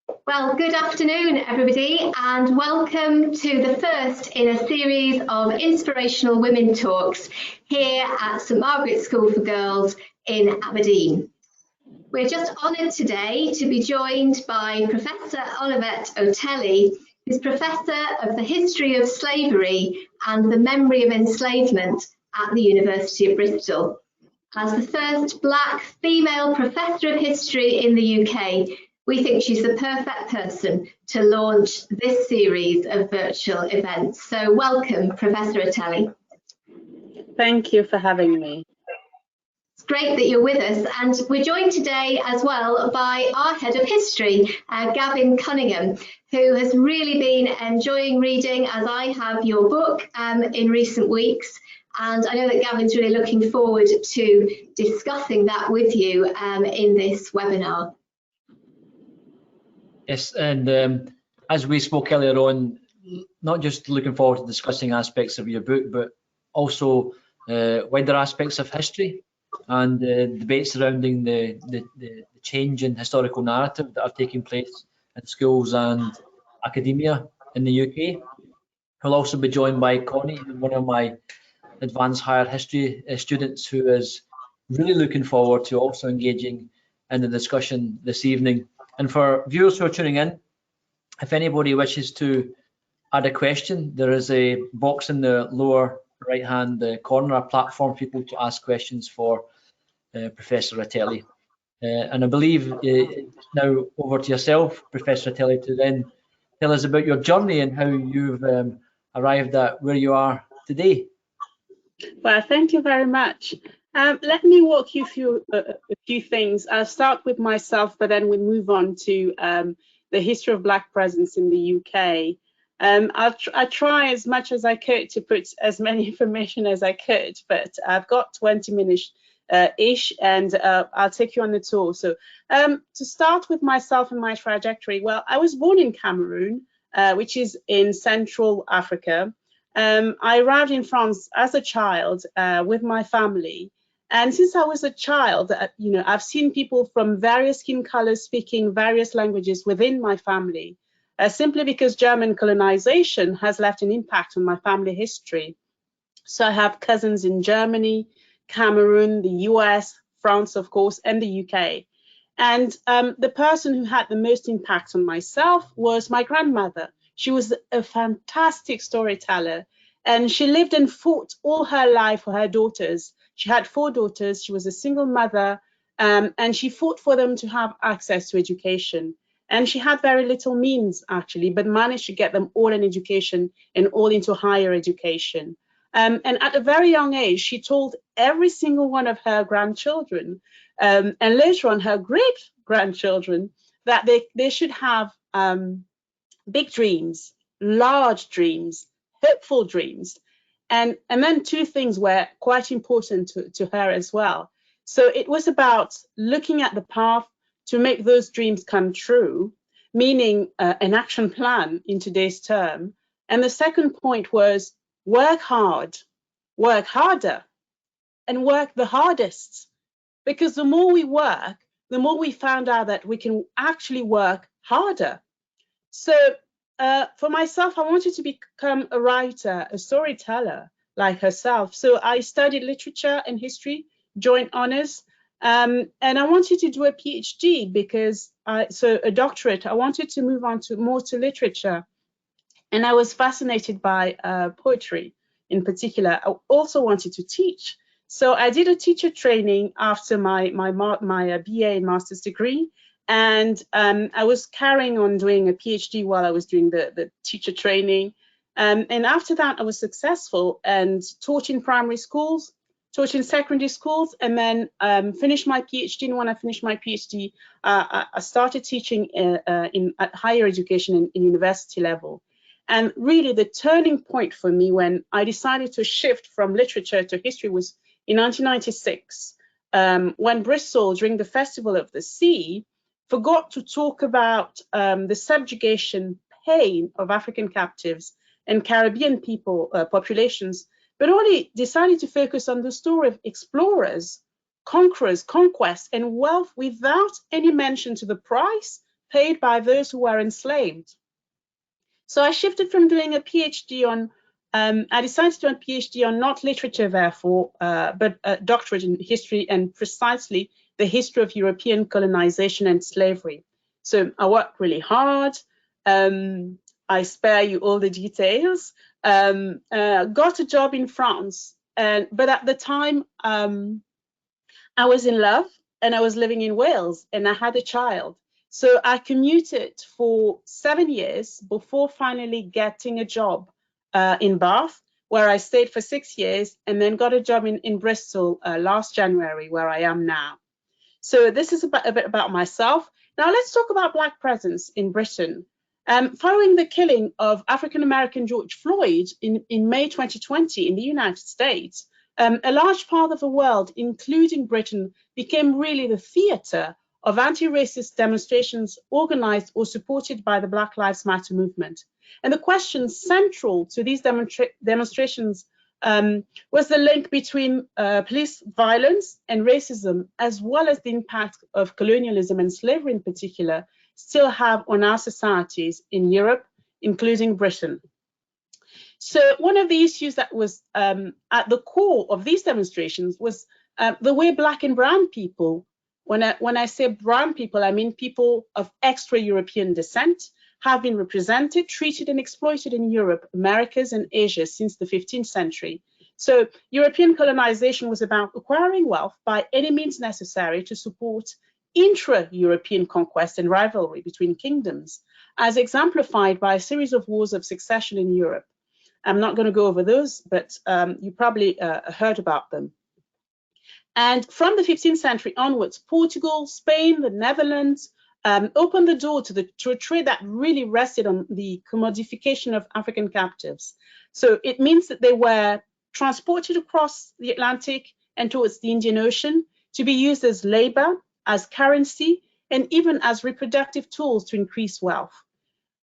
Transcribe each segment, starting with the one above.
Well, good afternoon, everybody, and welcome to the first in a series of inspirational women talks here at St Margaret's School for Girls in Aberdeen. We're just honoured today to be joined by Professor Olivette Otele, who's Professor of the History of Slavery and the Memory of Enslavement at the University of Bristol. As the first Black female Professor of History in the UK, we think she's the perfect person to launch this series of virtual events. So welcome, Professor Otele. Thank you for having me. It's great that you're with us, and we're joined today as well by our Head of History, Gavin Cunningham, who has really been enjoying reading, as I have, your book in recent weeks. And I know that Gavin's really looking forward to discussing that with you in this webinar. Yes, and as we spoke earlier on, not just looking forward to discussing aspects of your book, but also wider aspects of history and debates surrounding the change in historical narrative that are taking place in schools and academia in the UK. We'll also be joined by Connie, one of my advanced higher history students, who is really looking forward to also engaging in the discussion this evening. And for viewers who are tuning in, if anybody wishes to add a question, there is a box in the lower right hand corner, a platform for people to ask questions for Professor Otele. And I believe now over to yourself, Professor Otele, to then tell us about your journey and how you've arrived at where you are today. Well, thank you very much. Let me walk you through a few things. I'll start with myself, but then we move on to the history of Black presence in the UK. I'll try as much as I could to put as many information as I could, but I've got 20 minutes ish, and I'll take you on the tour. So to start with myself and my trajectory, well, I was born in Cameroon, which is in Central Africa. I arrived in France as a child with my family. And since I was a child, I've seen people from various skin colors speaking various languages within my family, simply because German colonization has left an impact on my family history. So I have cousins in Germany, Cameroon, the US, France, of course, and the UK. And the person who had the most impact on myself was my grandmother. She was a fantastic storyteller, and she lived and fought all her life for her daughters. She had 4 daughters. She was a single mother, and she fought for them to have access to education. And she had very little means, actually, but managed to get them all an education and all into higher education. And at a very young age, she told every single one of her grandchildren, and later on her great-grandchildren, that they should have big dreams, large dreams, hopeful dreams. And then 2 things were quite important to her as well. So it was about looking at the path to make those dreams come true, meaning an action plan in today's term. And the second point was work hard, work harder, and work the hardest. Because the more we work, the more we found out that we can actually work harder. So for myself, I wanted to become a writer, a storyteller like herself. So I studied literature and history, joint honors, and I wanted to do a PhD because, so a doctorate, I wanted to move on to more to literature. And I was fascinated by poetry in particular. I also wanted to teach. So I did a teacher training after my BA and master's degree. And I was carrying on doing a PhD while I was doing the teacher training. And after that, I was successful and taught in primary schools, taught in secondary schools, and then finished my PhD. And when I finished my PhD, I started teaching at higher education in university level. And really the turning point for me when I decided to shift from literature to history was in 1996, when Bristol, during the Festival of the Sea, forgot to talk about the subjugation pain of African captives and Caribbean people, populations, but only decided to focus on the story of explorers, conquerors, conquest, and wealth without any mention to the price paid by those who were enslaved. So I shifted from doing a PhD on, I decided to do a PhD on not literature, therefore, but a doctorate in history and precisely the history of European colonization and slavery. So I worked really hard. I spare you all the details. Got a job in France, but at the time I was in love and I was living in Wales and I had a child. So I commuted for 7 years before finally getting a job in Bath, where I stayed for 6 years and then got a job in Bristol last January, where I am now. So this is a bit about myself. Now let's talk about Black presence in Britain. Following the killing of African-American George Floyd in May 2020 in the United States, a large part of the world, including Britain, became really the theatre of anti-racist demonstrations organized or supported by the Black Lives Matter movement. And the question central to these demonstrations was the link between police violence and racism, as well as the impact of colonialism and slavery in particular, still have on our societies in Europe, including Britain. So one of the issues that was at the core of these demonstrations was the way Black and brown people, when I say brown people, I mean people of extra-European descent, have been represented, treated and exploited in Europe, Americas and Asia since the 15th century. So European colonization was about acquiring wealth by any means necessary to support intra-European conquest and rivalry between kingdoms, as exemplified by a series of wars of succession in Europe. I'm not going to go over those, but you probably heard about them. And from the 15th century onwards, Portugal, Spain, the Netherlands opened the door to a trade that really rested on the commodification of African captives. So it means that they were transported across the Atlantic and towards the Indian Ocean to be used as labor, as currency, and even as reproductive tools to increase wealth.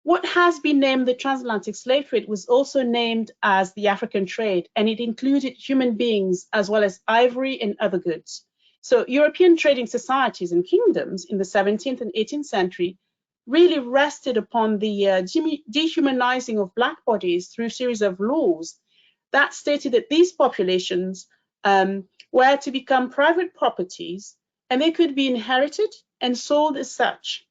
What has been named the transatlantic slave trade was also named as the African trade, and it included human beings as well as ivory and other goods. So European trading societies and kingdoms in the 17th and 18th century really rested upon the dehumanizing of Black bodies through a series of laws that stated that these populations were to become private properties and they could be inherited and sold as such.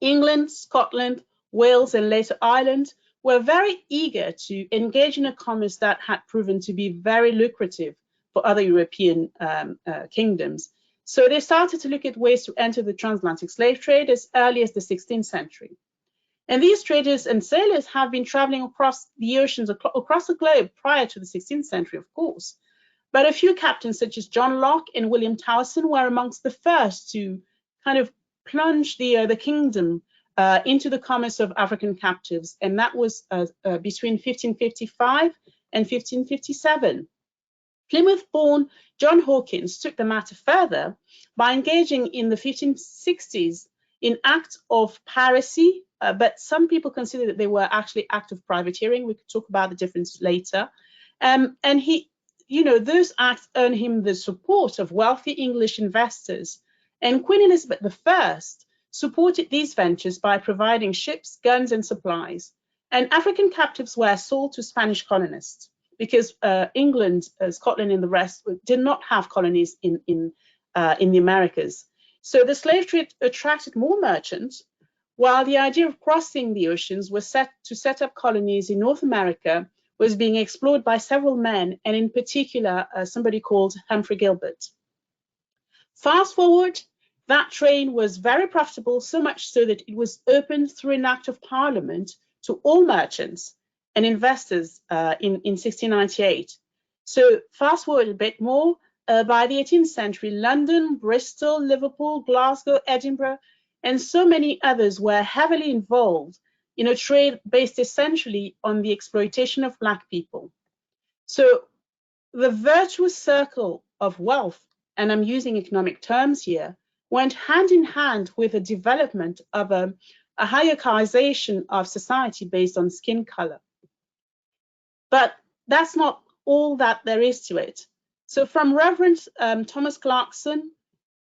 England, Scotland, Wales, and later Ireland were very eager to engage in a commerce that had proven to be very lucrative for other European kingdoms. So they started to look at ways to enter the transatlantic slave trade as early as the 16th century. And these traders and sailors have been traveling across the oceans, across the globe prior to the 16th century, of course. But a few captains such as John Locke and William Towson were amongst the first to kind of plunge the kingdom into the commerce of African captives, and that was between 1555 and 1557. Plymouth-born John Hawkins took the matter further by engaging in the 1560s in acts of piracy, but some people consider that they were actually acts of privateering. We could talk about the difference later. And he, those acts earned him the support of wealthy English investors. And Queen Elizabeth I supported these ventures by providing ships, guns, and supplies. And African captives were sold to Spanish colonists because England, Scotland, and the rest did not have colonies in the Americas. So the slave trade attracted more merchants, while the idea of crossing the oceans was to set up colonies in North America was being explored by several men, and in particular, somebody called Humphrey Gilbert. Fast forward, that trade was very profitable, so much so that it was opened through an act of parliament to all merchants and investors in 1698. So fast forward a bit more, by the 18th century, London, Bristol, Liverpool, Glasgow, Edinburgh, and so many others were heavily involved in a trade based essentially on the exploitation of Black people. So the virtuous circle of wealth, and I'm using economic terms here, went hand in hand with the development of a hierarchization of society based on skin color. But that's not all that there is to it. So from Reverend Thomas Clarkson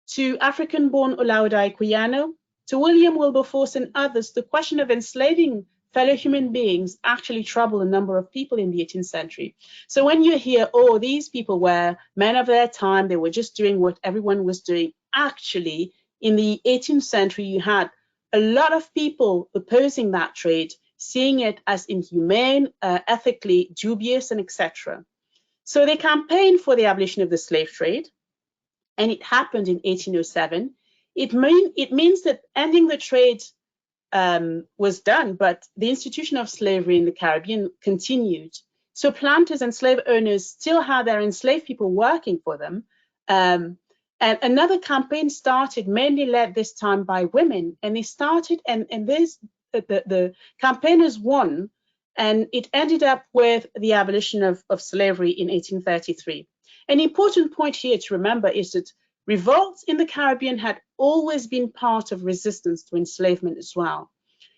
to African-born Olaoda Equiano To William Wilberforce and others, the question of enslaving fellow human beings actually troubled a number of people in the 18th century. So when you hear, oh, these people were men of their time, they were just doing what everyone was doing, actually, in the 18th century, you had a lot of people opposing that trade, seeing it as inhumane, ethically dubious, and etc. So they campaigned for the abolition of the slave trade, and it happened in 1807. It means that ending the trade was done, but the institution of slavery in the Caribbean continued. So planters and slave owners still had their enslaved people working for them. And another campaign started, mainly led this time by women, and they started, and the campaigners won, and it ended up with the abolition of slavery in 1833. An important point here to remember is that revolts in the Caribbean had always been part of resistance to enslavement as well.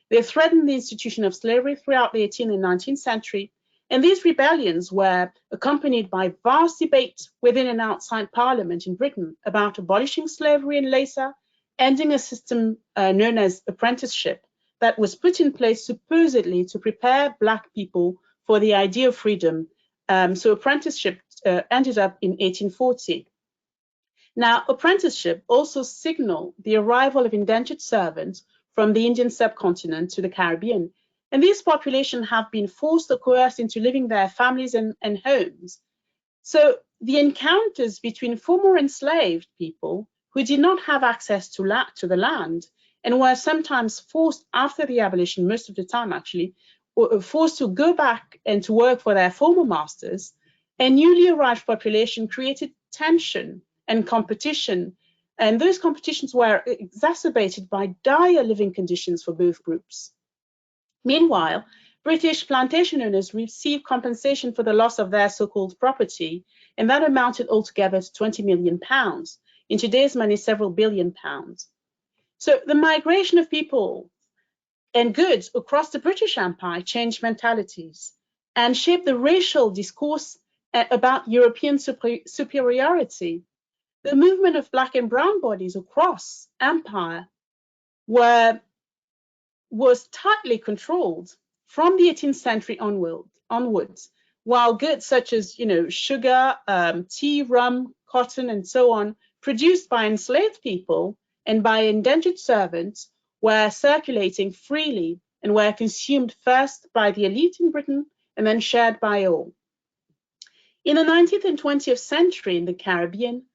They threatened the institution of slavery throughout the 18th and 19th century, and these rebellions were accompanied by vast debate within and outside Parliament in Britain about abolishing slavery and later ending a system known as apprenticeship that was put in place supposedly to prepare Black people for the idea of freedom. So apprenticeship ended up in 1840. Now, apprenticeship also signaled the arrival of indentured servants from the Indian subcontinent to the Caribbean. And these populations have been forced or coerced into leaving their families and homes. So the encounters between former enslaved people who did not have access to the land and were sometimes forced after the abolition, most of the time actually, were forced to go back and to work for their former masters, and newly arrived population created tension and competition. And those competitions were exacerbated by dire living conditions for both groups. Meanwhile, British plantation owners received compensation for the loss of their so-called property, and that amounted altogether to £20 million. In today's money, several billion pounds. So the migration of people and goods across the British Empire changed mentalities and shaped the racial discourse about European superiority. The movement of Black and brown bodies across empire was tightly controlled from the 18th century onwards, while goods such as, sugar, tea, rum, cotton, and so on, produced by enslaved people and by indentured servants, were circulating freely and were consumed first by the elite in Britain and then shared by all. In the 19th and 20th century in the Caribbean,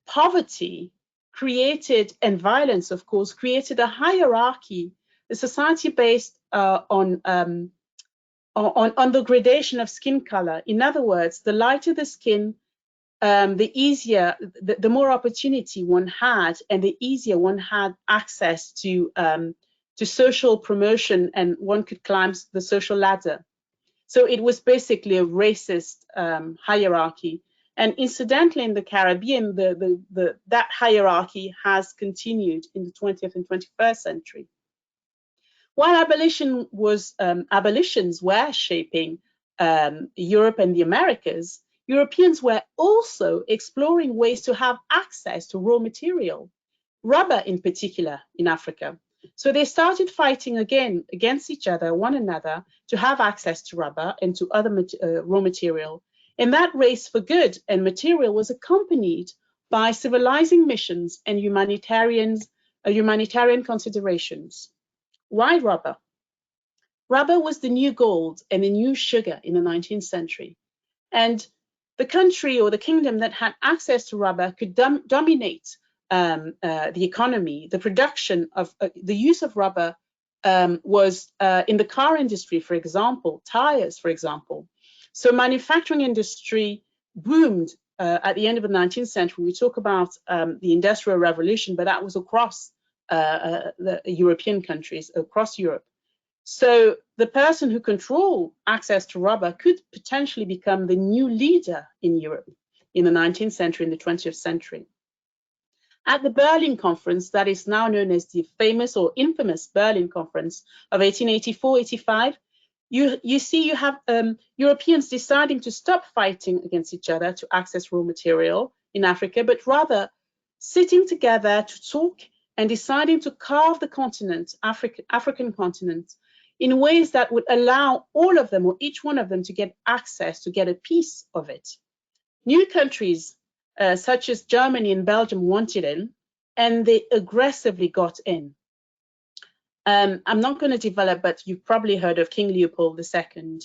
poverty created, and violence, of course, created a hierarchy, a society based on the gradation of skin color. In other words, the lighter the skin, the more opportunity one had, and the easier one had access to social promotion, and one could climb the social ladder. So it was basically a racist hierarchy. And incidentally, in the Caribbean, that hierarchy has continued in the 20th and 21st century. While abolitions were shaping Europe and the Americas, Europeans were also exploring ways to have access to raw material, rubber in particular, in Africa. So they started fighting again against one another, to have access to rubber and to other raw material. And that race for good and material was accompanied by civilizing missions and humanitarian considerations. Why rubber? Rubber was the new gold and the new sugar in the 19th century. And the country or the kingdom that had access to rubber could dominate the economy. The production of the use of rubber was in the car industry, for example, tires, for example. So manufacturing industry boomed at the end of the 19th century. We talk about the Industrial Revolution, but that was across the European countries, across Europe. So the person who controlled access to rubber could potentially become the new leader in Europe in the 19th century and the 20th century. At the Berlin Conference, that is now known as the famous or infamous Berlin Conference of 1884-85, you have Europeans deciding to stop fighting against each other to access raw material in Africa, but rather sitting together to talk and deciding to carve the continent, African continent, in ways that would allow all of them, or each one of them, to get access, to get a piece of it. New countries such as Germany and Belgium wanted in, and they aggressively got in. I'm not going to develop, but you've probably heard of King Leopold II.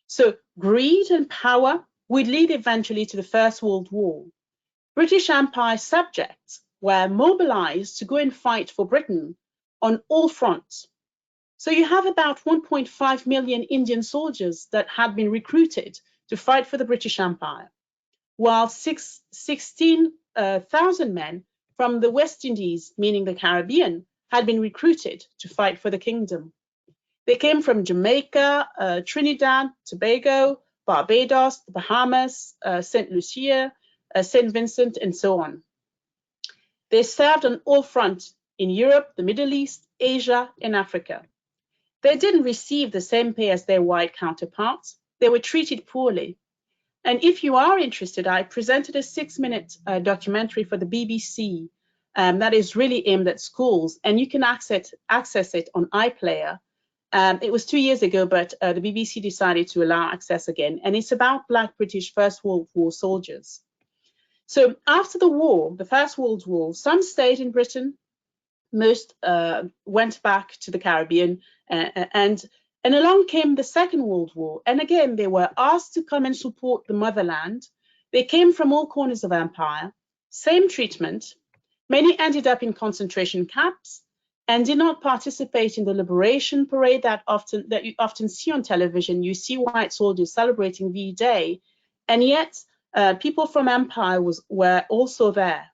So greed and power would lead eventually to the First World War. British Empire subjects were mobilized to go and fight for Britain on all fronts. So you have about 1.5 million Indian soldiers that had been recruited to fight for the British Empire, while 16,000 men from the West Indies, meaning the Caribbean, had been recruited to fight for the kingdom. They came from Jamaica, Trinidad, Tobago, Barbados, the Bahamas, St. Lucia, St. Vincent, and so on. They served on all fronts in Europe, the Middle East, Asia, and Africa. They didn't receive the same pay as their white counterparts. They were treated poorly. And if you are interested, I presented a 6-minute documentary for the BBC that is really aimed at schools, and you can access it on iPlayer. It was 2 years ago, but the BBC decided to allow access again, and it's about Black British First World War soldiers. So after the war, the First World War, some stayed in Britain, most went back to the Caribbean, and along came the Second World War. And again, they were asked to come and support the motherland. They came from all corners of empire, same treatment. Many ended up in concentration camps and did not participate in the liberation parade that you often see on television. You see white soldiers celebrating V-Day, and yet people from empire were also there.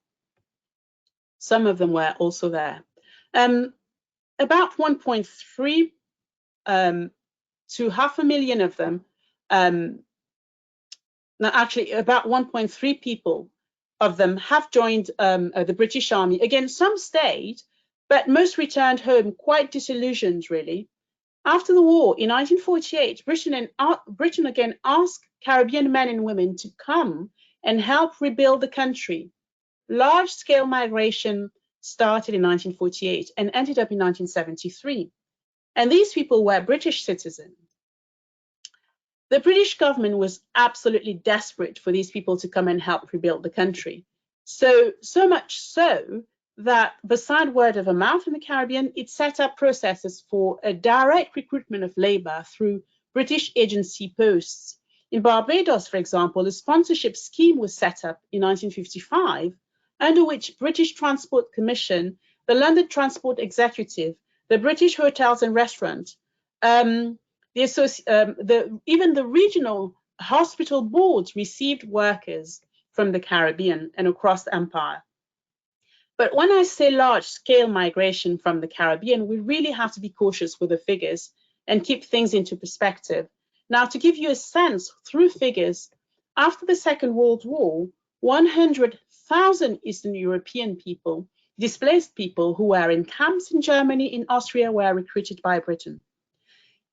Some of them were also there. About 1.3 to 500,000 of them, no, actually about 1.3 people of them have joined the British Army. Again, some stayed, but most returned home quite disillusioned, really. After the war in 1948, Britain again asked Caribbean men and women to come and help rebuild the country. Large-scale migration started in 1948 and ended up in 1973. And these people were British citizens. The British government was absolutely desperate for these people to come and help rebuild the country. So much so that beside word of mouth in the Caribbean, it set up processes for a direct recruitment of labor through British agency posts. In Barbados, for example, a sponsorship scheme was set up in 1955, under which British Transport Commission, the London Transport Executive, the British Hotels and Restaurants, even the regional hospital boards received workers from the Caribbean and across the empire. But when I say large-scale migration from the Caribbean, we really have to be cautious with the figures and keep things into perspective. Now, to give you a sense through figures, after the Second World War, 100,000 Eastern European people, displaced people who were in camps in Germany, in Austria, were recruited by Britain.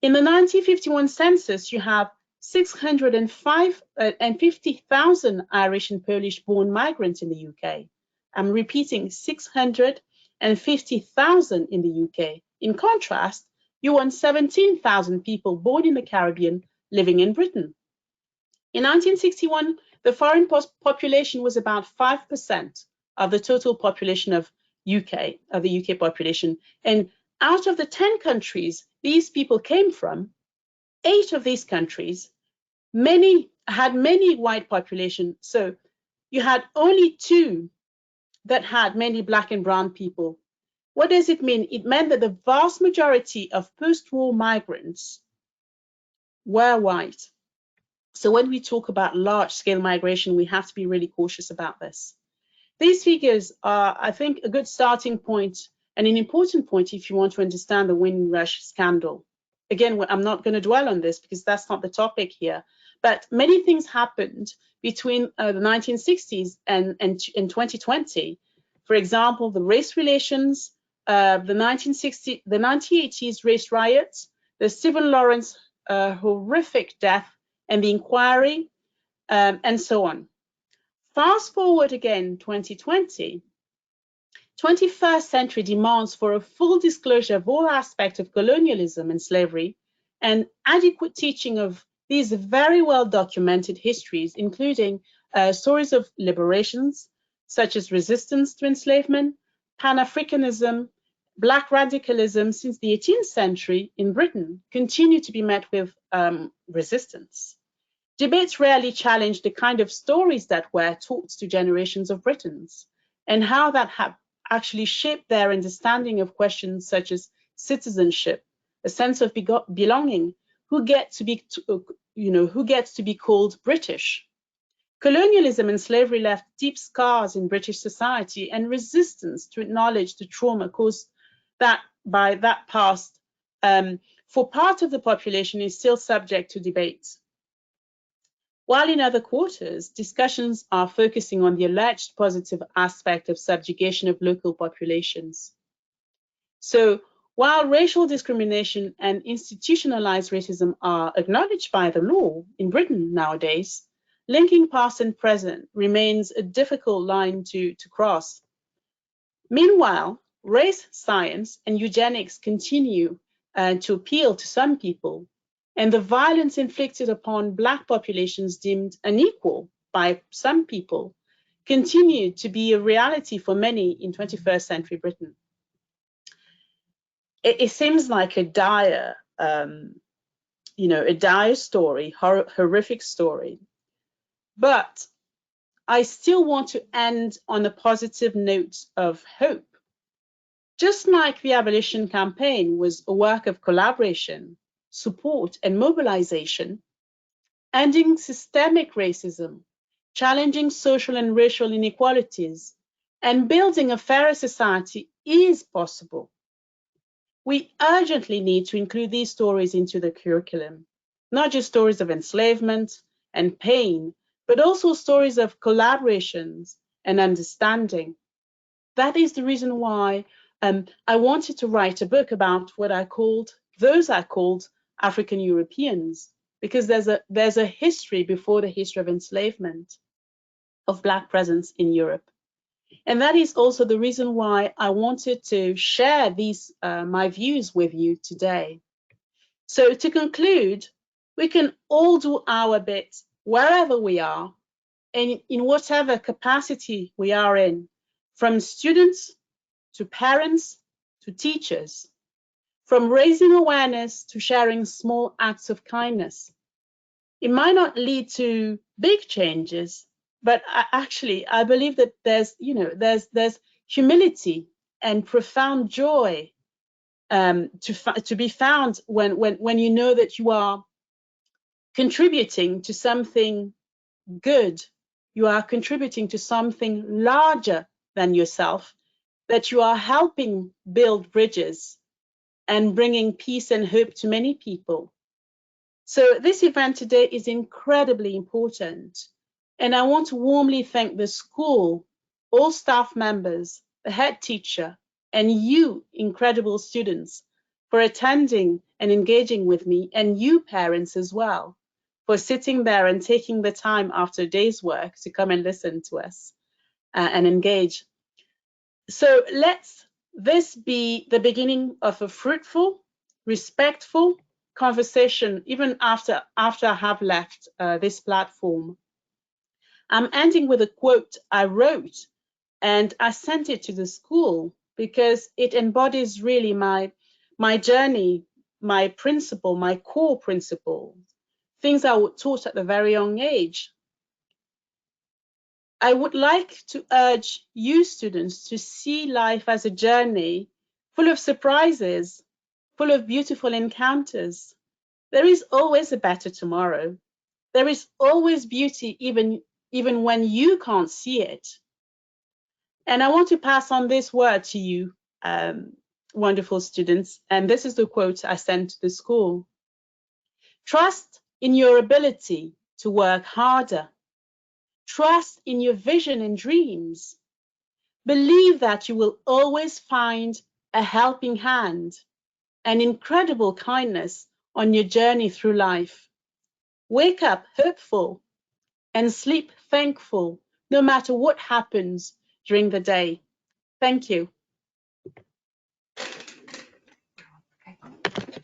In the 1951 census, you have 650,000 Irish and Polish-born migrants in the UK. I'm repeating, 650,000 in the UK. In contrast, you want 17,000 people born in the Caribbean living in Britain. In 1961, the foreign population was about 5% of the total population of the UK population. And out of the 10 countries these people came from, 8 of these countries, had many white population. So you had only 2 that had many black and brown people. What does it mean? It meant that the vast majority of post-war migrants were white. So when we talk about large-scale migration, we have to be really cautious about this. These figures are, I think, a good starting point and an important point if you want to understand the Windrush scandal. Again, I'm not going to dwell on this because that's not the topic here, but many things happened between the 1960s and 2020. For example, the race relations, the 1980s race riots, the Stephen Lawrence horrific death and the inquiry, and so on. Fast forward again, 2020. 21st century demands for a full disclosure of all aspects of colonialism and slavery and adequate teaching of these very well documented histories, including stories of liberations, such as resistance to enslavement, Pan-Africanism, Black radicalism since the 18th century in Britain continue to be met with resistance. Debates rarely challenge the kind of stories that were taught to generations of Britons and how that have actually shaped their understanding of questions such as citizenship, a sense of belonging, who gets to be called British. Colonialism and slavery left deep scars in British society, and resistance to acknowledge the trauma caused by that past for part of the population is still subject to debate. While in other quarters, discussions are focusing on the alleged positive aspect of subjugation of local populations. So while racial discrimination and institutionalized racism are acknowledged by the law in Britain nowadays, linking past and present remains a difficult line to cross. Meanwhile, race science and eugenics continue to appeal to some people, and the violence inflicted upon Black populations deemed unequal by some people continue to be a reality for many in 21st century Britain. It seems like a dire, story, horrific story. But I still want to end on a positive note of hope. Just like the abolition campaign was a work of collaboration, support, and mobilization, ending systemic racism, challenging social and racial inequalities, and building a fairer society is possible. We urgently need to include these stories into the curriculum, not just stories of enslavement and pain, but also stories of collaborations and understanding. That is the reason why I wanted to write a book about what I called African Europeans, because there's a history before the history of enslavement, of Black presence in Europe. And that is also the reason why I wanted to share these my views with you today. So to conclude, we can all do our bit wherever we are and in whatever capacity we are in, from students to parents to teachers, from raising awareness to sharing small acts of kindness. It might not lead to big changes, but I believe that there's humility and profound joy to be found when you know that you are contributing to something good, you are contributing to something larger than yourself, that you are helping build bridges and bringing peace and hope to many people. So this event today is incredibly important. And I want to warmly thank the school, all staff members, the head teacher, and you, incredible students, for attending and engaging with me, and you parents as well, for sitting there and taking the time after a day's work to come and listen to us and engage. So let's this be the beginning of a fruitful, respectful conversation, even after I have left this platform. I'm ending with a quote I wrote, and I sent it to the school because it embodies really my journey, my principle, my core principles, things I was taught at a very young age. I would like to urge you students to see life as a journey full of surprises, full of beautiful encounters. There is always a better tomorrow. There is always beauty even when you can't see it. And I want to pass on this word to you, wonderful students. And this is the quote I sent to the school. Trust in your ability to work harder. Trust in your vision and dreams. Believe that you will always find a helping hand, an incredible kindness on your journey through life. Wake up hopeful and sleep thankful, no matter what happens during the day. Thank you.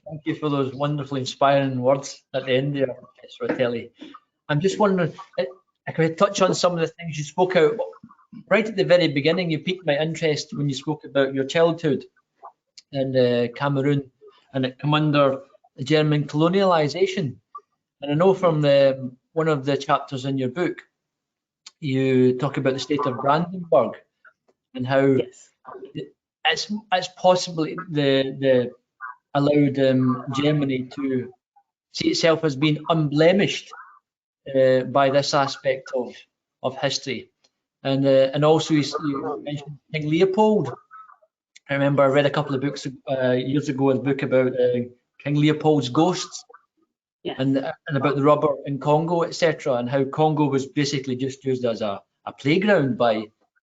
Thank you for those wonderfully inspiring words at the end there, Professor Otele. I'm just wondering, I could touch on some of the things you spoke out. Right at the very beginning, you piqued my interest when you spoke about your childhood in Cameroon, and it came under German colonialization. And I know from one of the chapters in your book, you talk about the state of Brandenburg and how Yes. it's possibly the allowed Germany to see itself as being unblemished by this aspect of history. And also you mentioned King Leopold. I remember I read a couple of books years ago, a book about King Leopold's ghosts. Yes. And about the rubber in Congo, etc., and how Congo was basically just used as a playground by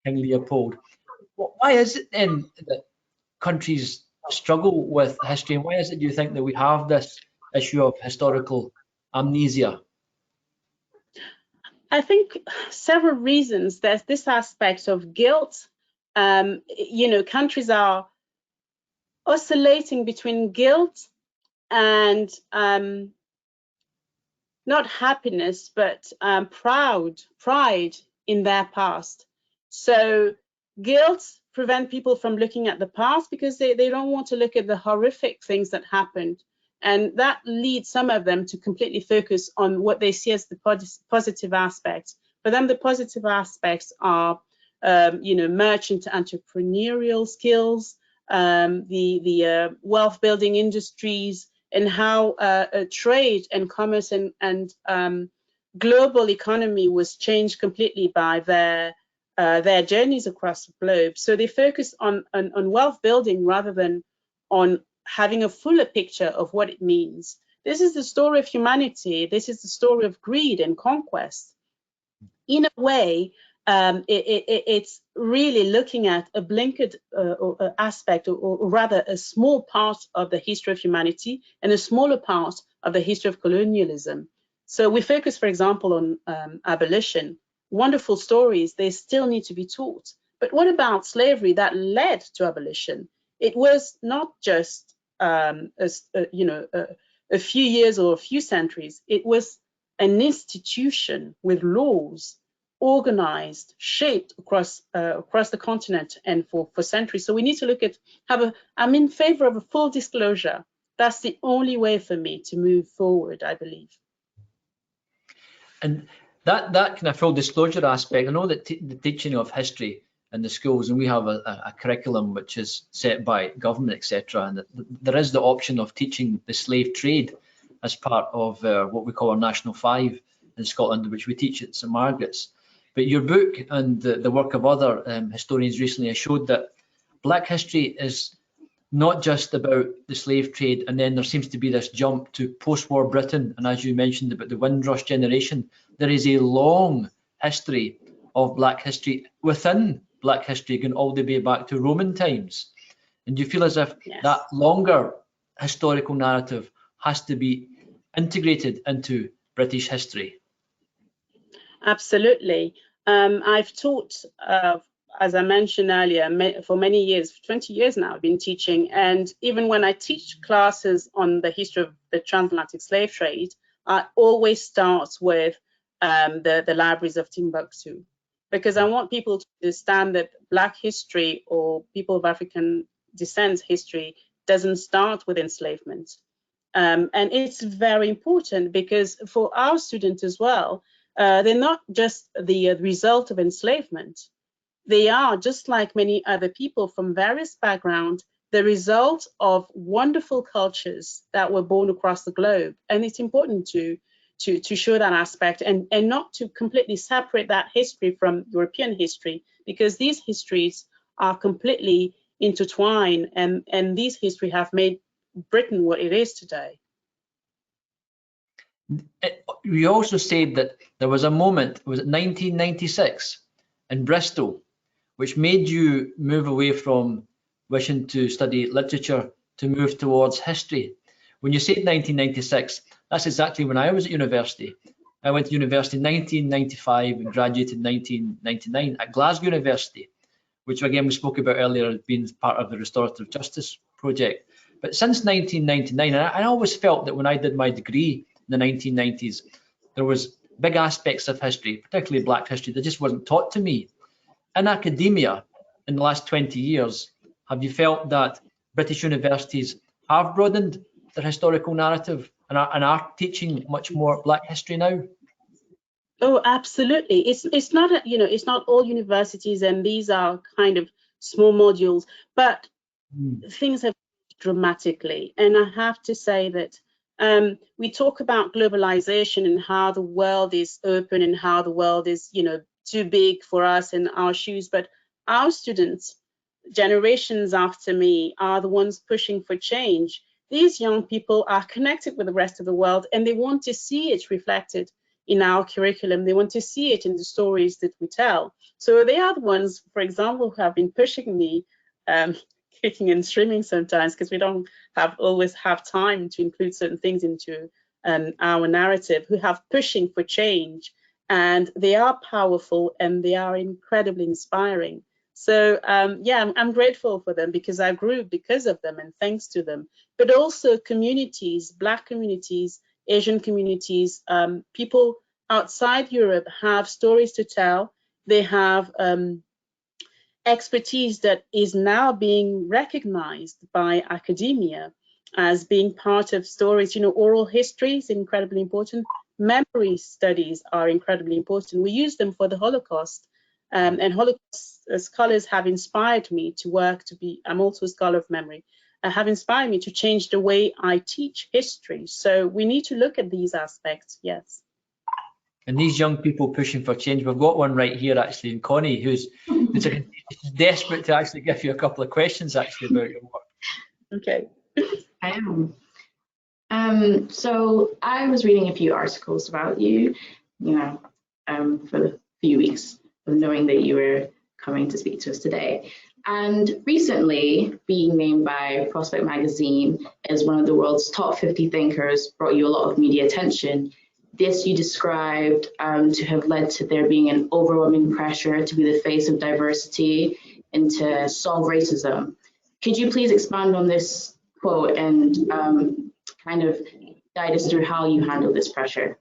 King Leopold. Why is it then that countries struggle with history, and why is it, do you think, that we have this issue of historical amnesia? I think several reasons. There's this aspect of guilt. You know, countries are oscillating between guilt and not happiness, but pride in their past. So guilt prevents people from looking at the past because they don't want to look at the horrific things that happened. And that leads some of them to completely focus on what they see as the positive aspects. For them, the positive aspects are, you know, merchant entrepreneurial skills, the wealth building industries, and how trade and commerce and global economy was changed completely by their journeys across the globe. So they focus on wealth building rather than on having a fuller picture of what it means. This is the story of humanity. This is the story of greed and conquest. In a way, it's really looking at a blinkered aspect, or rather a small part of the history of humanity and a smaller part of the history of colonialism. So we focus, for example, on abolition. Wonderful stories, they still need to be taught. But what about slavery that led to abolition? It was not just you know, a few years or a few centuries. It was an institution with laws, organized, shaped across the continent and for centuries. So we need to look at, I'm in favor of a full disclosure. That's the only way for me to move forward, I believe. And that kind of full disclosure aspect, I know that the teaching of history in the schools, and we have a curriculum which is set by government, etc., and there is the option of teaching the slave trade as part of what we call our National 5 in Scotland, which we teach at St Margaret's. But your book and the work of other historians recently has showed that Black history is not just about the slave trade, and then there seems to be this jump to post-war Britain, and as you mentioned about the Windrush generation, there is a long history of Black history within Black history going all the way back to Roman times. And do you feel as if that longer historical narrative has to be integrated into British history? Absolutely. I've taught, as I mentioned earlier, for many years, 20 years now, I've been teaching. And even when I teach classes on the history of the transatlantic slave trade, I always start with the libraries of Timbuktu, because I want people to understand that Black history or people of African descent history doesn't start with enslavement. And it's very important because for our students as well, they're not just the result of enslavement. They are, just like many other people from various backgrounds, the result of wonderful cultures that were born across the globe. And it's important to show that aspect and not to completely separate that history from European history, because these histories are completely intertwined, and these histories have made Britain what it is today. You also said that there was a moment, was it 1996 in Bristol, which made you move away from wishing to study literature to move towards history. When you said 1996, that's exactly when I was at university. I went to university in 1995 and graduated in 1999 at Glasgow University. which again we spoke about earlier as being part of the restorative justice project. But since 1999, and I always felt that when I did my degree in the 1990s, there was big aspects of history, particularly Black history, that just wasn't taught to me. In academia, in the last 20 years, have you felt that British universities have broadened their historical narrative and are teaching much more Black history now? Oh, absolutely. It's not it's not all universities, and these are kind of small modules, but things have changed dramatically. And I have to say that we talk about globalization and how the world is open and how the world is, too big for us and our shoes. But our students, generations after me, are the ones pushing for change. These young people are connected with the rest of the world, and they want to see it reflected in our curriculum. They want to see it in the stories that we tell. So they are the ones, for example, who have been pushing me, kicking and screaming sometimes, because we don't always have time to include certain things into our narrative, who have pushing for change. And they are powerful and they are incredibly inspiring. So yeah, I'm grateful for them, because I grew because of them and thanks to them. But also communities, Black communities, Asian communities, people outside Europe have stories to tell. They have expertise that is now being recognized by academia as being part of stories. Oral history is incredibly important. Memory studies are incredibly important. We use them for the Holocaust, and Holocaust scholars have inspired me to work I'm also a scholar of memory, have inspired me to change the way I teach history. So we need to look at these aspects, yes. And these young people pushing for change, we've got one right here actually in Connie, who's desperate to actually give you a couple of questions actually about your work. Okay. I am. So I was reading a few articles about you, for a few weeks of knowing that you were coming to speak to us today. And recently, being named by Prospect Magazine as one of the world's top 50 thinkers brought you a lot of media attention. This you described to have led to there being an overwhelming pressure to be the face of diversity and to solve racism. Could you please expand on this quote and kind of guide us through how you handle this pressure?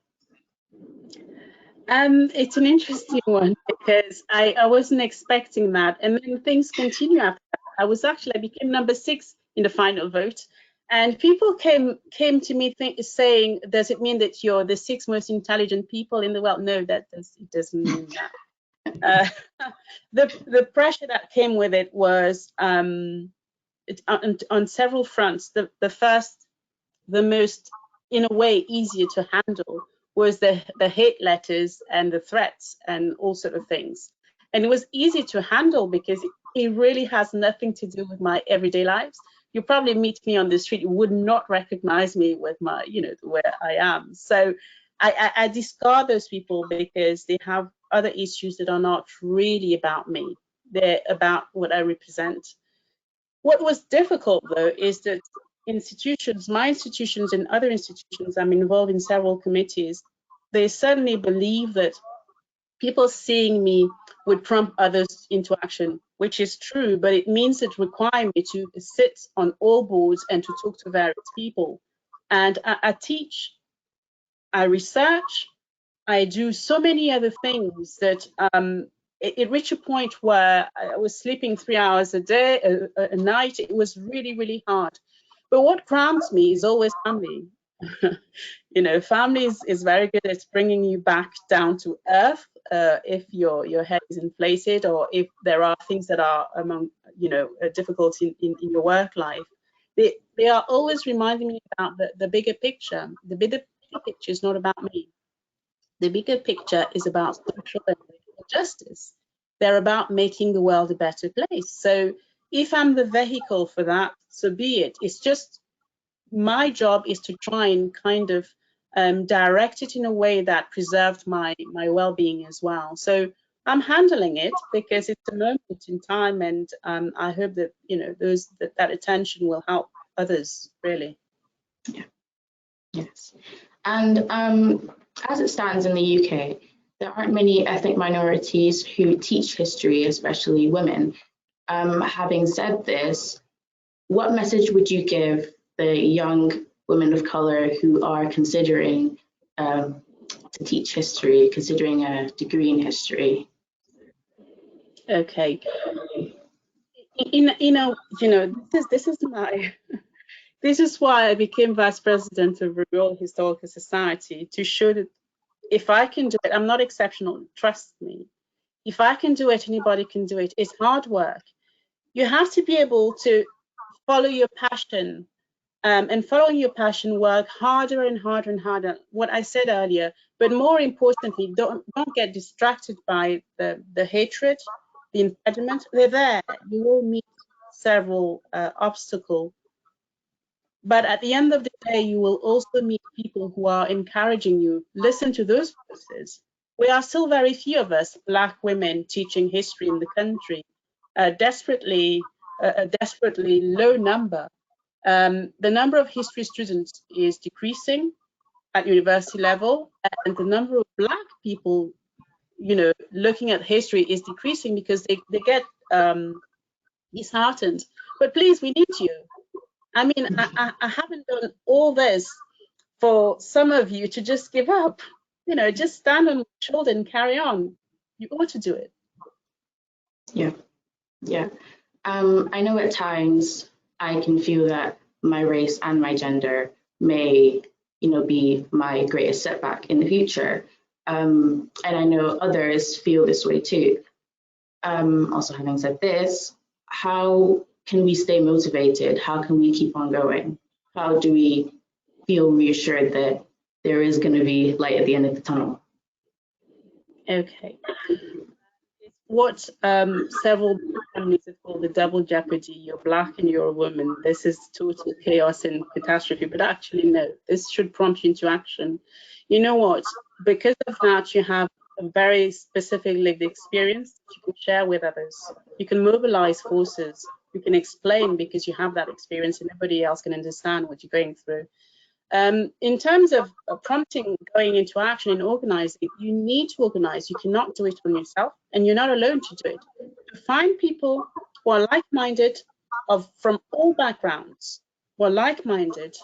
It's an interesting one, because I wasn't expecting that, and then things continue after that. I became number 6 in the final vote, and people came to me saying, does it mean that you're the 6th most intelligent people in the world? No, it doesn't mean that. The pressure that came with it was on several fronts. The first, the most, in a way, easier to handle was the hate letters and the threats and all sort of things. And it was easy to handle because it really has nothing to do with my everyday lives. You probably meet me on the street, you would not recognize me with my, where I am. So I discard those people because they have other issues that are not really about me. They're about what I represent. What was difficult, though, is that my institutions and other institutions, I'm involved in several committees, they certainly believe that people seeing me would prompt others into action, which is true, but it means it requires me to sit on all boards and to talk to various people. And I teach, I research, I do so many other things that it reached a point where I was sleeping 3 hours a night. It was really, really hard. But what grounds me is always family. Family is very good at bringing you back down to earth if your head is inflated, or if there are things that are difficult in your work life. They are always reminding me about the bigger picture. The bigger picture is not about me. The bigger picture is about social and political justice. They're about making the world a better place. So if I'm the vehicle for that, so be it. It's just my job is to try and kind of direct it in a way that preserved my well-being as well. So I'm handling it because it's a moment in time, and I hope that that attention will help others, really. Yeah. Yes. And as it stands in the UK, there aren't many ethnic minorities who teach history, especially women. Having said this, what message would you give the young women of color who are considering to teach history, considering a degree in history? Okay. This is why I became vice president of the Royal Historical Society, to show that if I can do it, I'm not exceptional, trust me. If I can do it, anybody can do it. It's hard work. You have to be able to follow your passion, and following your passion, work harder and harder and harder. What I said earlier, but more importantly, don't get distracted by the hatred, the impediment. They're there. You will meet several obstacles. But at the end of the day, you will also meet people who are encouraging you. Listen to those voices. We are still very few of us, Black women, teaching history in the country. A desperately low number. The number of history students is decreasing at university level, and the number of Black people, looking at history is decreasing because they get disheartened. But please, we need you. I mean, I haven't done all this for some of you to just give up. Just stand on your shoulder and carry on. You ought to do it. Yeah. I know at times I can feel that my race and my gender may, be my greatest setback in the future. And I know others feel this way too. Also, having said this, how can we stay motivated? How can we keep on going? How do we feel reassured that there is going to be light at the end of the tunnel? Okay. What several families have called the double jeopardy. You're Black and you're a woman. This is total chaos and catastrophe. But actually, no, this should prompt you into action. You know what? Because of that, you have a very specific lived experience that you can share with others. You can mobilize forces. You can explain because you have that experience and nobody else can understand what you're going through. In terms of prompting, going into action and organizing, you need to organize. You cannot do it on yourself, and you're not alone to do it. Find people who are like-minded, from all backgrounds, who are like-minded,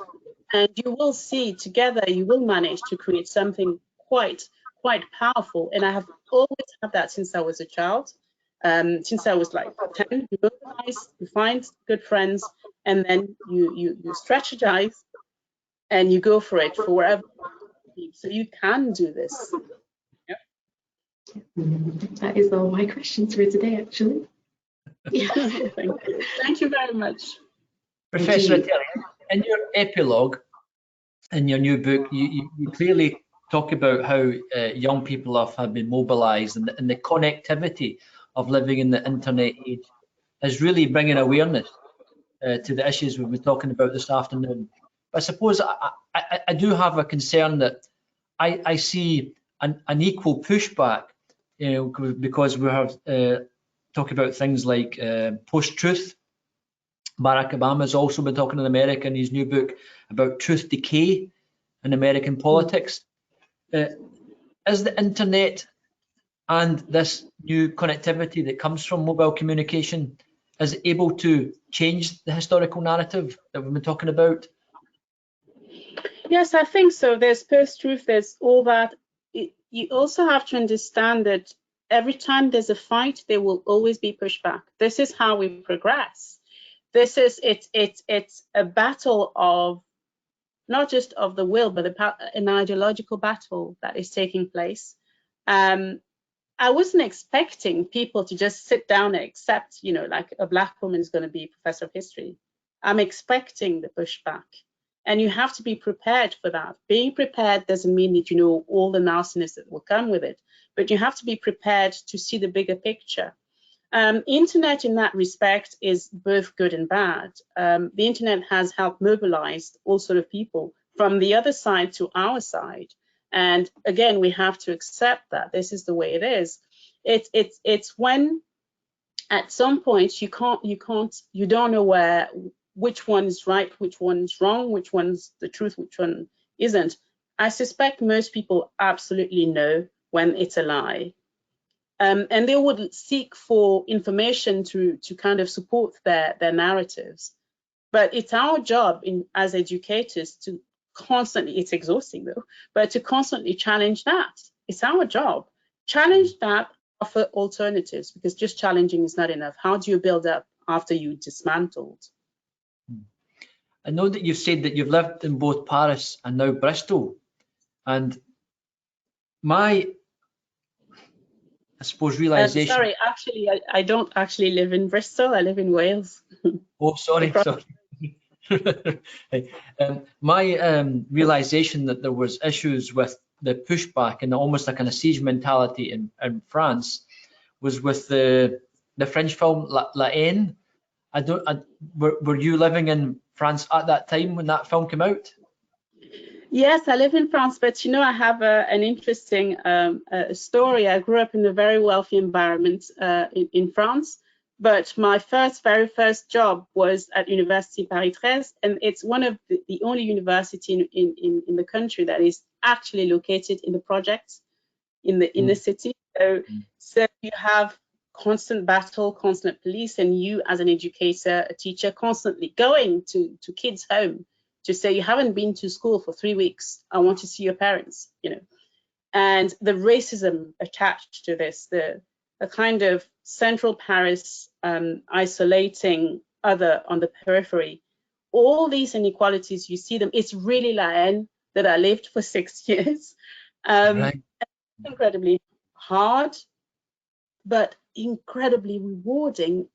and you will see together, you will manage to create something quite powerful. And I have always had that since I was a child. Since I was like 10, you mobilize, you find good friends, and then you strategize, and you go for it for wherever. So you can do this. Yep. That is all my questions for today, actually. Thank you very much. Professor Otele, in your epilogue, in your new book, you clearly talk about how young people have been mobilised, and the connectivity of living in the internet age is really bringing awareness to the issues we've been talking about this afternoon. But I suppose I do have a concern that I see an equal pushback, because we have talking about things like post-truth. Barack Obama has also been talking in America in his new book about truth decay in American politics. Is the internet and this new connectivity that comes from mobile communication is able to change the historical narrative that we've been talking about? Yes, I think so. There's post-truth, there's all that. You also have to understand that every time there's a fight, there will always be pushback. This is how we progress. It's a battle of not just of the will, but an ideological battle that is taking place. I wasn't expecting people to just sit down and accept, like a Black woman is going to be professor of history. I'm expecting the pushback, and you have to be prepared for that. Being prepared doesn't mean that you know all the nastiness that will come with it, but you have to be prepared to see the bigger picture. Internet in that respect is both good and bad. The internet has helped mobilize all sort of people from the other side to our side. And again, we have to accept that this is the way it is. It's when at some point you don't know which one is right, which one is wrong, which one's the truth, which one isn't. I suspect most people absolutely know when it's a lie. and they would seek for information to kind of support their narratives. But it's our job as educators to constantly, it's exhausting though, but to constantly challenge that. It's our job. Challenge that, offer alternatives, because just challenging is not enough. How do you build up after you dismantled? I know that you've said that you've lived in both Paris and now Bristol, and my, I suppose, realization. Sorry, actually, I don't actually live in Bristol. I live in Wales. Oh, sorry, sorry. My realization that there was issues with the pushback and almost a kind of siege mentality in France was with the French film La Haine. Were you living in France at that time when that film came out? Yes, I live in France, but you know, I have an interesting story. I grew up in a very wealthy environment in France, but my very first job was at University Paris 13, and it's one of the only university in the country that is actually located in the projects in the inner city. So you have constant battle, constant police, and you as an educator, a teacher, constantly going to kids' home to say, you haven't been to school for 3 weeks, I want to see your parents, you know. And the racism attached to this, the kind of central Paris isolating other on the periphery, all these inequalities, you see them. It's really La Haine that I lived for 6 years. Right. Incredibly hard, but incredibly rewarding.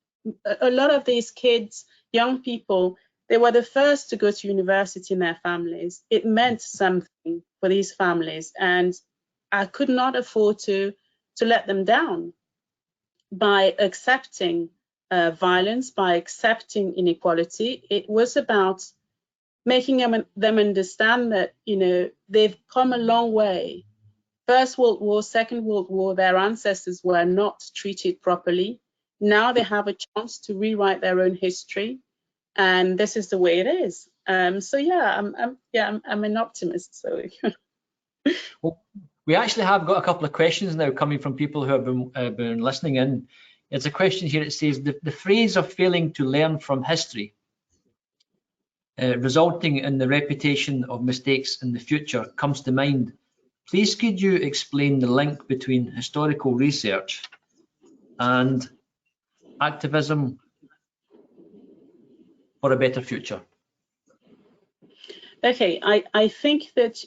A lot of these kids, young people, they were the first to go to university in their families. It meant something for these families, and I could not afford to let them down by accepting violence, by accepting inequality. It was about making them understand that, you know, they've come a long way. First World War, Second World War, their ancestors were not treated properly. Now they have a chance to rewrite their own history, and this is the way it is. So yeah, I'm an optimist. So. Well, we actually have got a couple of questions now coming from people who have been listening in. It's a question here. It says the phrase of failing to learn from history, resulting in the reputation of mistakes in the future, comes to mind. Please could you explain the link between historical research and activism for a better future? Okay, I think that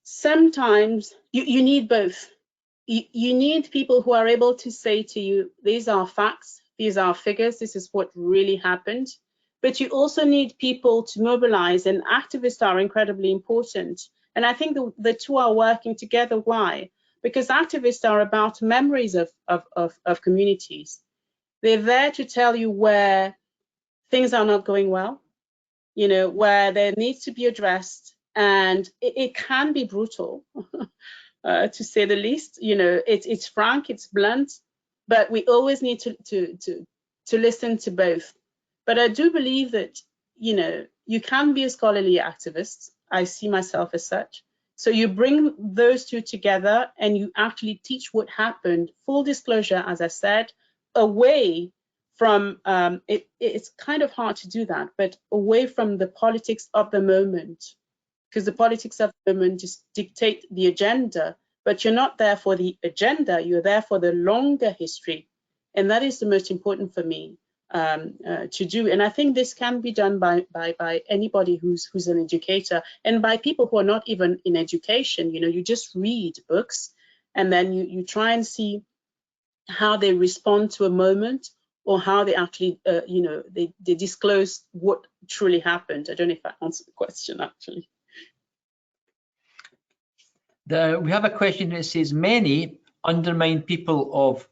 sometimes you need both. You need people who are able to say to you, these are facts, these are figures, this is what really happened. But you also need people to mobilize, and activists are incredibly important. And I think the two are working together. Why? Because activists are about memories of communities. They're there to tell you where things are not going well, you know, where there needs to be addressed, and it can be brutal, to say the least. You know, it's frank, it's blunt, but we always need to listen to both. But I do believe that, you know, you can be a scholarly activist. I see myself as such. So you bring those two together and you actually teach what happened, full disclosure, as I said, away from, it's kind of hard to do that, but away from the politics of the moment, because the politics of the moment just dictate the agenda, but you're not there for the agenda, you're there for the longer history. And that is the most important for me to do. And I think this can be done by anybody who's an educator, and by people who are not even in education. You know, you just read books and then you try and see how they respond to a moment, or how they actually, you know, they disclose what truly happened. I don't know if I answered the question, actually. We have a question that says, many undermined people of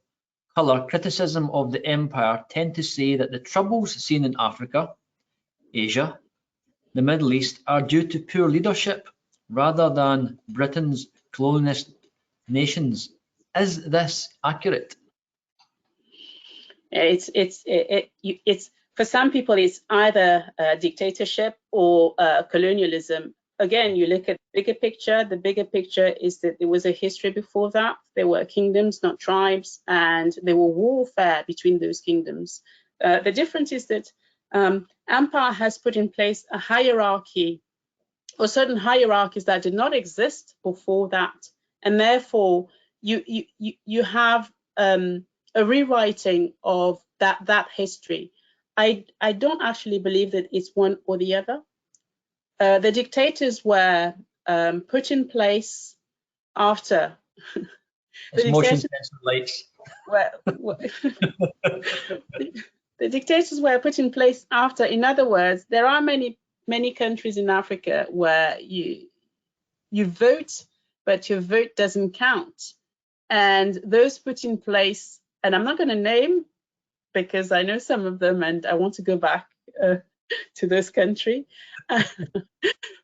colour criticism of the empire tend to say that the troubles seen in Africa, Asia, the Middle East are due to poor leadership rather than Britain's colonialist nations. Is this accurate? It's for some people it's either dictatorship or colonialism. again, you look at the bigger picture. The bigger picture is that there was a history before that. There were kingdoms, not tribes, and there were warfare between those kingdoms. The difference is that empire has put in place a hierarchy, or certain hierarchies that did not exist before that, and therefore you have a rewriting of that history. I don't actually believe that it's one or the other. The dictators were put in place after. It's motion sensor lights. The dictators were put in place after. In other words, there are many countries in Africa where you vote, but your vote doesn't count. And those put in place, and I'm not going to name because I know some of them and I want to go back to this country.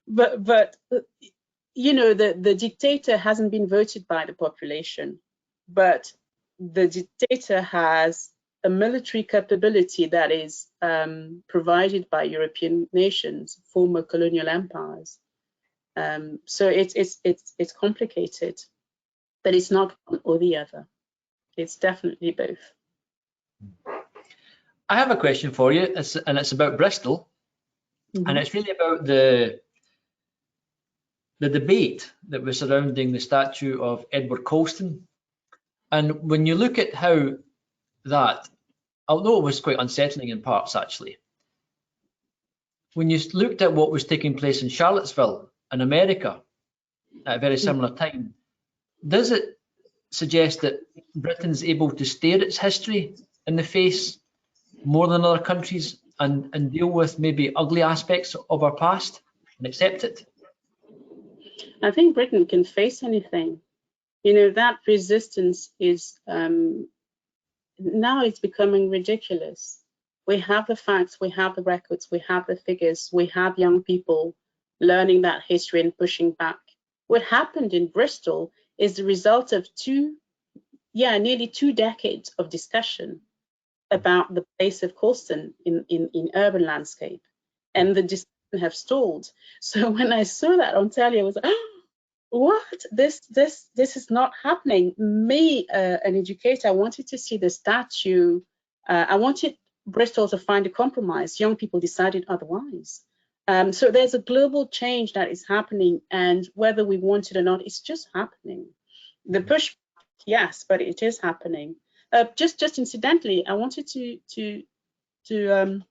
but you know, the dictator hasn't been voted by the population, but the dictator has a military capability that is provided by European nations, former colonial empires. So it's complicated, but it's not one or the other. It's definitely both. I have a question for you, and it's about Bristol, and it's really about the debate that was surrounding the statue of Edward Colston. And when you look at how that, although it was quite unsettling in parts actually, when you looked at what was taking place in Charlottesville in America at a very similar time, does it suggest that Britain's able to stare its history in the face more than other countries and deal with maybe ugly aspects of our past and accept it? I think Britain can face anything. You know, that resistance is now it's becoming ridiculous. We have the facts, we have the records, we have the figures, we have young people learning that history and pushing back. What happened in Bristol is the result of nearly 2 decades of discussion about the place of Colston in urban landscape, and the discussion have stalled. So when I saw that on telly, I was like, oh, what? This is not happening. Me, an educator, I wanted to see the statue. I wanted Bristol to find a compromise. Young people decided otherwise. So there's a global change that is happening, and whether we want it or not, it's just happening. The push, yes, but it is happening. Just incidentally, I wanted to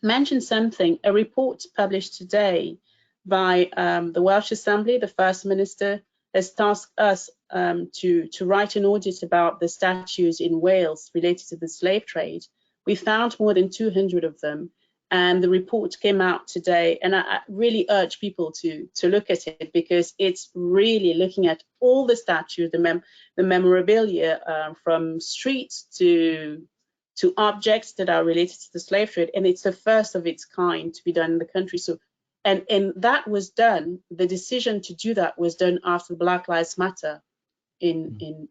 mention something. A report published today by the Welsh Assembly, the First Minister, has tasked us to write an audit about the statues in Wales related to the slave trade. We found more than 200 of them, and the report came out today. And I really urge people to look at it, because it's really looking at all the statues, the memorabilia, from streets to objects that are related to the slave trade, and it's the first of its kind to be done in the country. So, and that was done. The decision to do that was done after Black Lives Matter in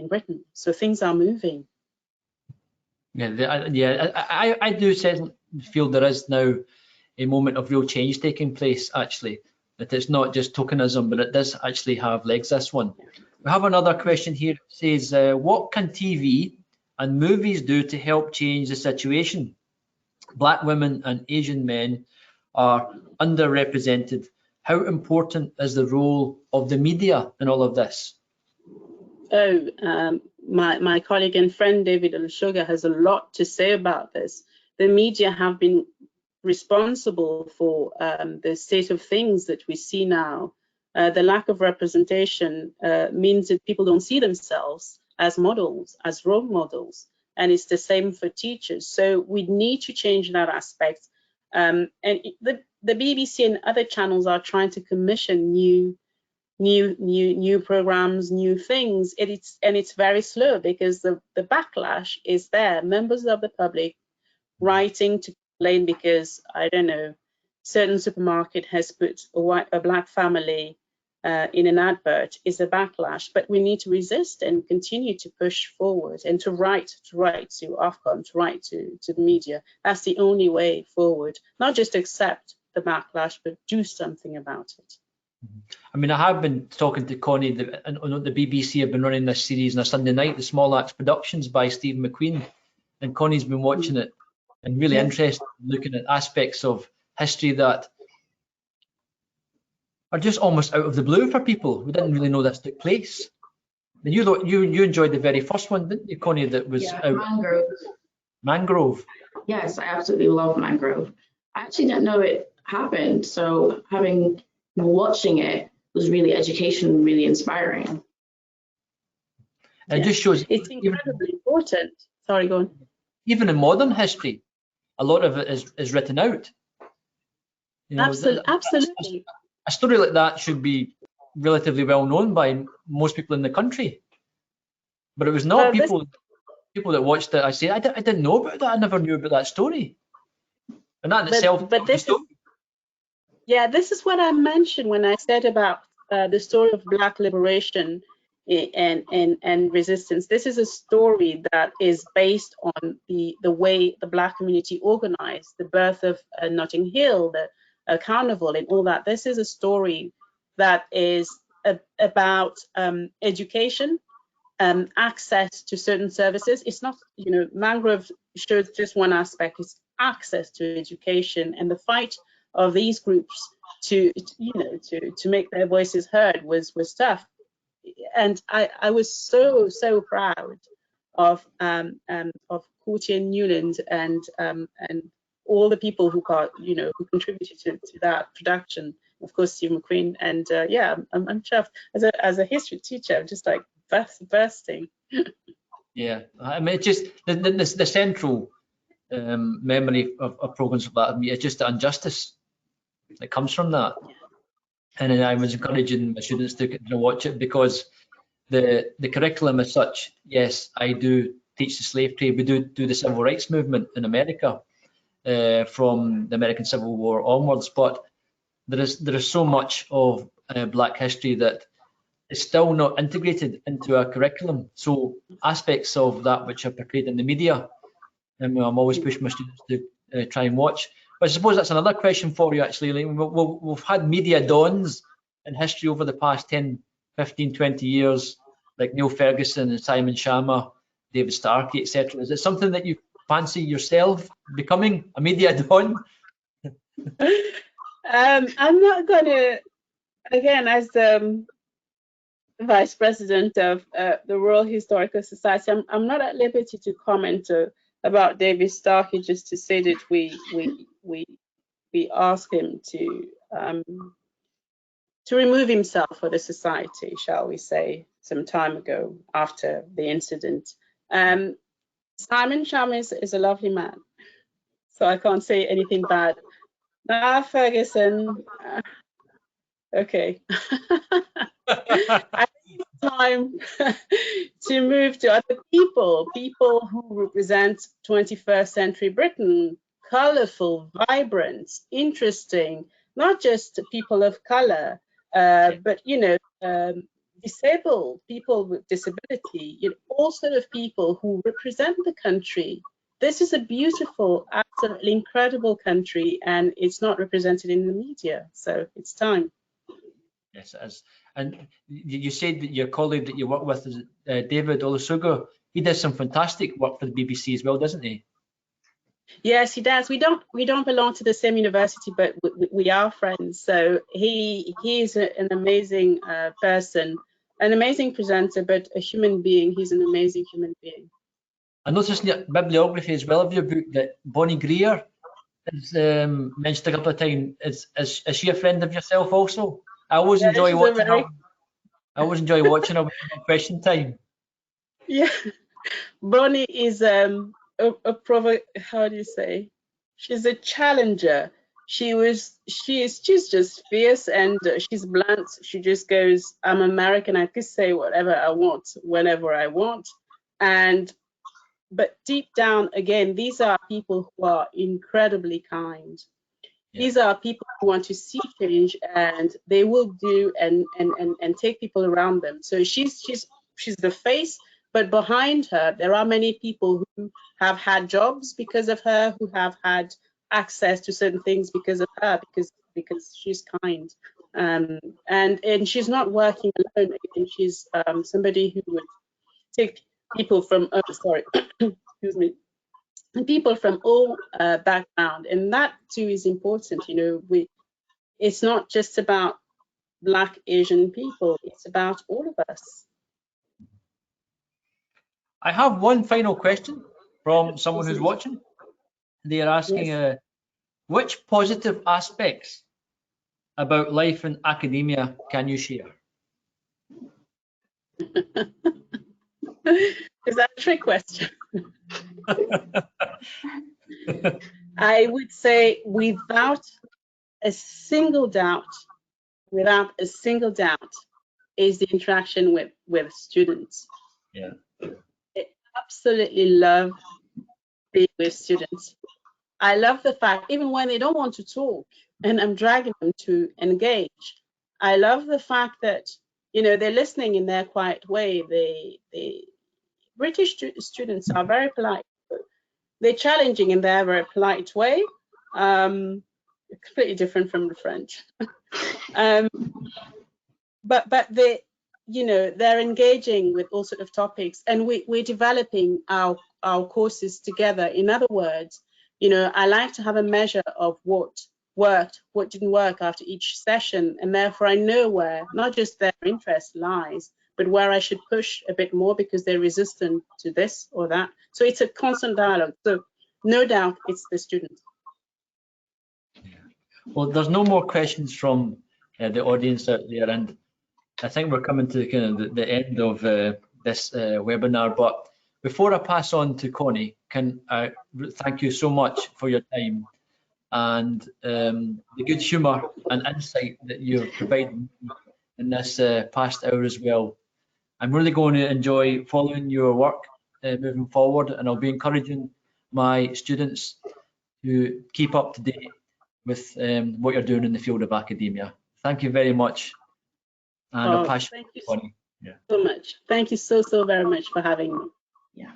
Britain. So things are moving. I do feel there is now a moment of real change taking place, actually, that it's not just tokenism, but it does actually have legs, this one. We have another question here. It says, what can TV and movies do to help change the situation? Black women and Asian men are underrepresented. How important is the role of the media in all of this? My colleague and friend David Olusoga has a lot to say about this. The media have been responsible for the state of things that we see now. The lack of representation means that people don't see themselves as models, as role models, and it's the same for teachers. So we need to change that aspect. And the BBC and other channels are trying to commission new programs, new things. It's very slow, because the backlash is there. Members of the public writing to complain because, I don't know, certain supermarket has put a black family in an advert is a backlash. But we need to resist and continue to push forward, and to write to Ofcom, to write to the media. That's the only way forward. Not just accept the backlash, but do something about it. I mean, I have been talking to Connie, the BBC have been running this series on a Sunday night, the Small Acts Productions by Stephen McQueen, and Connie's been watching it and really interested in looking at aspects of history that are just almost out of the blue for people. We didn't really know this took place. And you enjoyed the very first one, didn't you, Connie? That was Mangrove. Mangrove. Yes, I absolutely love Mangrove. I actually didn't know it happened, so watching it was really educational, really inspiring. It just shows it's incredibly important. Sorry, go on. Even in modern history, a lot of it is written out. You know, Absolutely. A story like that should be relatively well known by most people in the country, but it was not. People that watched it, I say, I didn't know about that. I never knew about that story, and that in itself. But this is what I mentioned when I said about the story of Black liberation and resistance. This is a story that is based on the way the Black community organized, the birth of Notting Hill, the Carnival, and all that. This is a story that is about education, access to certain services. It's not, Mangrove shows just one aspect. It's access to education, and the fight of these groups to make their voices heard was tough. And I was so proud of Courtney Newland and all the people who contributed to that production. Of course, Steve McQueen, and I'm chuffed as a history teacher. I'm just like bursting. Yeah, I mean, it's just the central memory of programs like that is just the injustice that comes from that. And then I was encouraging my students to watch it because the curriculum is such. Yes, I do teach the slave trade. We do the civil rights movement in America from the American Civil War onwards, but there is so much of Black history that is still not integrated into our curriculum. So aspects of that which are portrayed in the media, and I'm always pushing my students to try and watch. But I suppose that's another question for you, actually. We've had media dons in history over the past 10, 15, 20 years, like Neil Ferguson and Simon Schama, David Starkey, etc. Is it something that you fancy yourself becoming, a media don? I'm not going to, again, as Vice President of the Royal Historical Society, I'm not at liberty to comment about David Starkey, just to say that we asked him to remove himself for the society, shall we say, some time ago after the incident. Simon Schama is a lovely man, so I can't say anything bad. Ferguson, okay. I think it's time to move to other people who represent 21st century Britain, colorful, vibrant, interesting, not just people of color, but, disabled, people with disability, all sort of people who represent the country. This is a beautiful, absolutely incredible country, and it's not represented in the media, so it's time. Yes, it is. And you said that your colleague that you work with is David Olusoga. He does some fantastic work for the BBC as well, doesn't he? Yes, he does. We don't belong to the same university, but we are friends. So he is an amazing person, an amazing presenter, but a human being. He's an amazing human being. I noticed in your bibliography as well of your book that Bonnie Greer is mentioned a couple of times. Is she a friend of yourself also? I always enjoy watching her. I always enjoy watching her with question time. Yeah, Bonnie is how do you say? She's a challenger. She's just fierce, and she's blunt. She just goes, I'm American. I can say whatever I want, whenever I want. But deep down, again, these are people who are incredibly kind. Yeah. These are people who want to see change, and they will do and take people around them. So she's the face, but behind her, there are many people who have had jobs because of her, who have had access to certain things because of her, because she's kind. And she's not working alone. And she's somebody who would take people from, excuse me, people from all background, and that too is important. It's not just about Black, Asian people, it's about all of us. I have one final question from someone who's watching. They are asking, Yes. which positive aspects about life in academia can you share? Is that a trick question? I would say without a single doubt, is the interaction with students. Yeah. I absolutely love being with students. I love the fact, even when they don't want to talk and I'm dragging them to engage, I love the fact that, they're listening in their quiet way. British students are very polite. They're challenging in their very polite way. Completely different from the French. But they're engaging with all sorts of topics, and we're developing our courses together. In other words, I like to have a measure of what worked, what didn't work after each session, and therefore I know where not just their interest lies, but where I should push a bit more because they're resistant to this or that. So it's a constant dialogue. So no doubt it's the students. Well, there's no more questions from the audience out there, and I think we're coming to kind of the end of this webinar. But before I pass on to Connie, can I thank you so much for your time and the good humour and insight that you've provided in this past hour as well. I'm really going to enjoy following your work moving forward, and I'll be encouraging my students to keep up to date with what you're doing in the field of academia. Thank you very much. And I'll pass Thank you Connie. so much. Thank you so very much for having me. Yeah.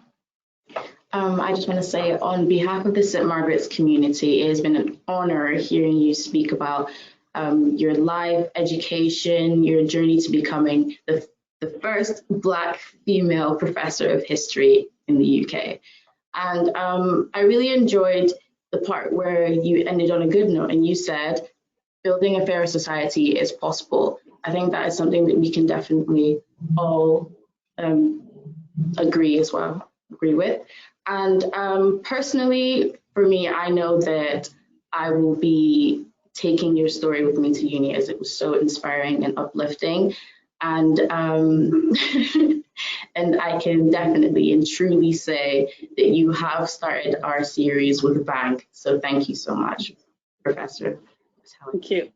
I just want to say, on behalf of the St. Margaret's community, it has been an honor hearing you speak about your life, education, your journey to becoming the first Black female professor of history in the UK. And I really enjoyed the part where you ended on a good note and you said, building a fairer society is possible. I think that is something that we can definitely all agree with. And personally, for me, I know that I will be taking your story with me to uni, as it was so inspiring and uplifting. And and I can definitely and truly say that you have started our series with a bang. So thank you so much, Professor. Thank you.